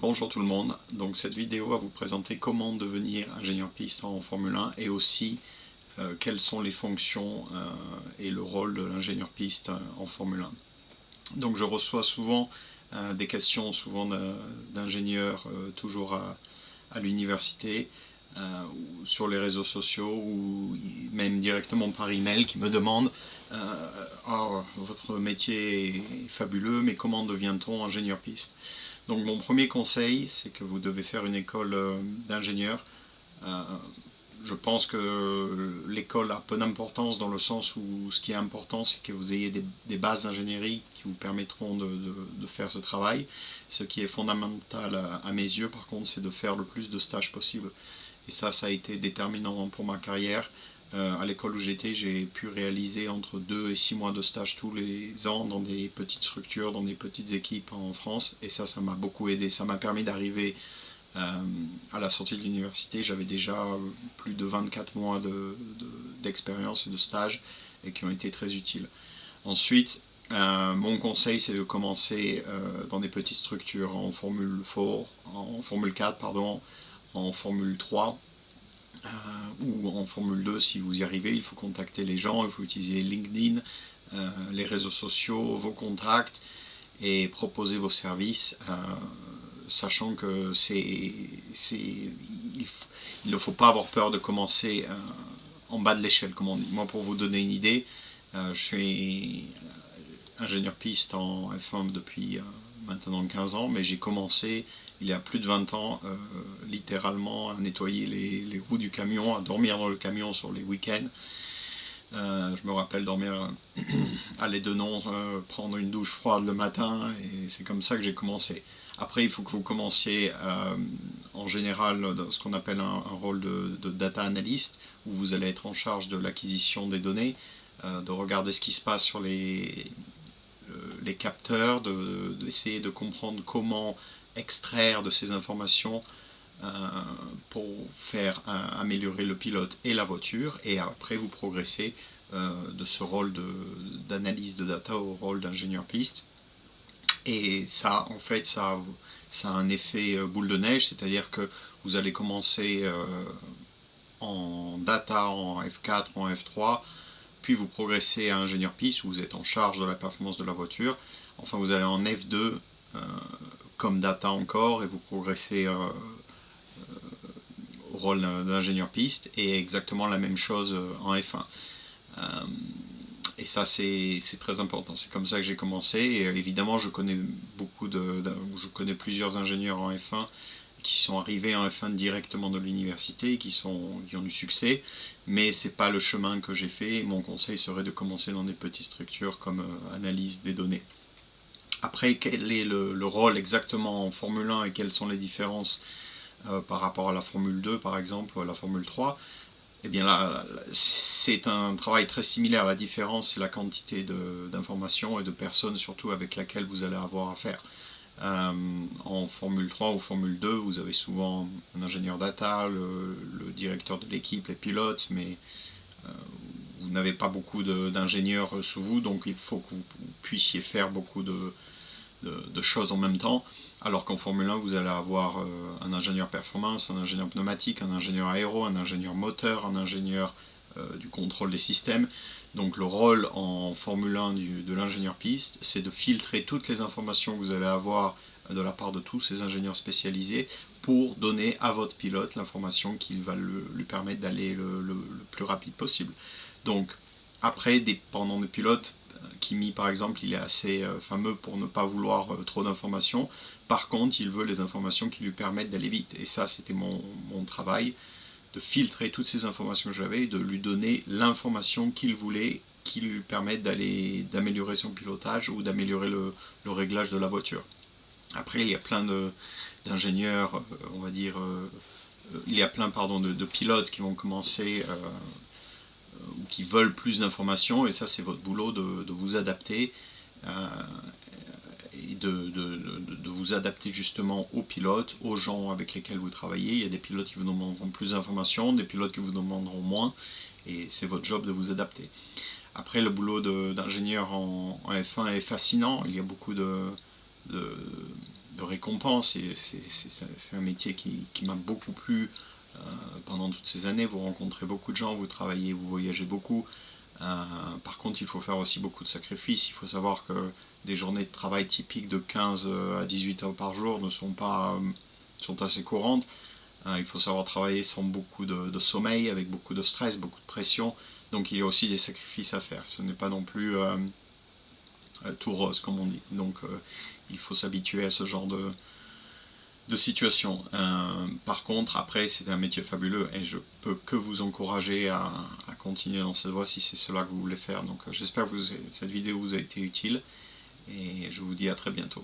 Bonjour tout le monde, donc cette vidéo va vous présenter comment devenir ingénieur piste en Formule 1 et aussi quelles sont les fonctions et le rôle de l'ingénieur piste en Formule 1. Donc je reçois souvent des questions d'ingénieurs toujours à l'université ou sur les réseaux sociaux ou même directement par email qui me demandent oh, votre métier est fabuleux mais comment devient-on ingénieur piste? Donc mon premier conseil, c'est que vous devez faire une école d'ingénieur. Je pense que l'école a peu d'importance dans le sens où ce qui est important, c'est que vous ayez des bases d'ingénierie qui vous permettront de faire ce travail. Ce qui est fondamental à mes yeux, par contre, c'est de faire le plus de stages possible. Et ça a été déterminant pour ma carrière. À l'école où j'étais, j'ai pu réaliser entre 2 et 6 mois de stage tous les ans dans des petites structures, dans des petites équipes en France. Et ça m'a beaucoup aidé. Ça m'a permis d'arriver à la sortie de l'université. J'avais déjà plus de 24 mois d'expérience et de stage et qui ont été très utiles. Ensuite, mon conseil, c'est de commencer dans des petites structures en Formule 4, en Formule 4, pardon, en Formule 3 ou en Formule 2 si vous y arrivez. Il faut contacter les gens, il faut utiliser LinkedIn, les réseaux sociaux, vos contacts et proposer vos services, sachant que il ne faut pas avoir peur de commencer en bas de l'échelle, comme on dit. Moi, pour vous donner une idée, je suis ingénieur piste en F1 depuis maintenant 15 ans, mais j'ai commencé il y a plus de 20 ans, littéralement à nettoyer les roues du camion, à dormir dans le camion sur les week-ends. Je me rappelle dormir à l'Édenon, prendre une douche froide le matin, et c'est comme ça que j'ai commencé. Après, il faut que vous commenciez en général dans ce qu'on appelle un rôle de data analyst, où vous allez être en charge de l'acquisition des données, de regarder ce qui se passe sur les capteurs, d'essayer de comprendre comment extraire de ces informations pour faire améliorer le pilote et la voiture, et après vous progressez de ce rôle d'analyse de data au rôle d'ingénieur piste. Et ça, en fait, ça a un effet boule de neige, c'est-à-dire que vous allez commencer en data, en F4, en F3, puis vous progressez à ingénieur piste où vous êtes en charge de la performance de la voiture. Enfin, vous allez en F2 comme data encore, et vous progressez au rôle d'ingénieur piste, et exactement la même chose en F1. Et ça, c'est très important. C'est comme ça que j'ai commencé. Et évidemment, je connais plusieurs ingénieurs en F1 qui sont arrivés en F1 directement de l'université, qui ont du succès, mais c'est pas le chemin que j'ai fait. Mon conseil serait de commencer dans des petites structures comme analyse des données. Après, quel est le rôle exactement en Formule 1 et quelles sont les différences par rapport à la Formule 2 par exemple ou à la Formule 3? Eh bien là, c'est un travail très similaire. La différence, c'est la quantité d'informations et de personnes surtout avec laquelle vous allez avoir affaire. En Formule 3 ou Formule 2, vous avez souvent un ingénieur data, le directeur de l'équipe, les pilotes, mais vous n'avez pas beaucoup d'ingénieurs sous vous, donc il faut que vous puissiez faire beaucoup de choses en même temps, alors qu'en Formule 1, vous allez avoir un ingénieur performance, un ingénieur pneumatique, un ingénieur aéro, un ingénieur moteur, un ingénieur du contrôle des systèmes. Donc le rôle en Formule 1 de l'ingénieur piste, c'est de filtrer toutes les informations que vous allez avoir de la part de tous ces ingénieurs spécialisés pour donner à votre pilote l'information qui va lui permettre d'aller le plus rapide possible. Donc après, dépendant des pilotes, Kimi par exemple, il est assez fameux pour ne pas vouloir trop d'informations. Par contre, il veut les informations qui lui permettent d'aller vite. Et ça, c'était mon travail, de filtrer toutes ces informations que j'avais et de lui donner l'information qu'il voulait, qui lui permette d'améliorer son pilotage ou d'améliorer le réglage de la voiture. Après, il y a plein d'ingénieurs, on va dire, il y a plein de pilotes qui vont commencer ou qui veulent plus d'informations, et ça c'est votre boulot de vous adapter et de vous adapter justement aux pilotes, aux gens avec lesquels vous travaillez. Il y a des pilotes qui vous demanderont plus d'informations, des pilotes qui vous demanderont moins, et c'est votre job de vous adapter. Après, le boulot d'ingénieur en F1 est fascinant. Il y a beaucoup de, de récompense. Et c'est un métier qui m'a beaucoup plu pendant toutes ces années. Vous rencontrez beaucoup de gens, vous travaillez, vous voyagez beaucoup. Par contre, il faut faire aussi beaucoup de sacrifices. Il faut savoir que des journées de travail typiques de 15 à 18 heures par jour sont assez courantes. Il faut savoir travailler sans beaucoup de sommeil, avec beaucoup de stress, beaucoup de pression. Donc il y a aussi des sacrifices à faire. Ce n'est pas non plus tout rose, comme on dit. Donc il faut s'habituer à ce genre de situation. Par contre, après, c'est un métier fabuleux et je peux que vous encourager à continuer dans cette voie si c'est cela que vous voulez faire. Donc j'espère que cette vidéo vous a été utile et je vous dis à très bientôt.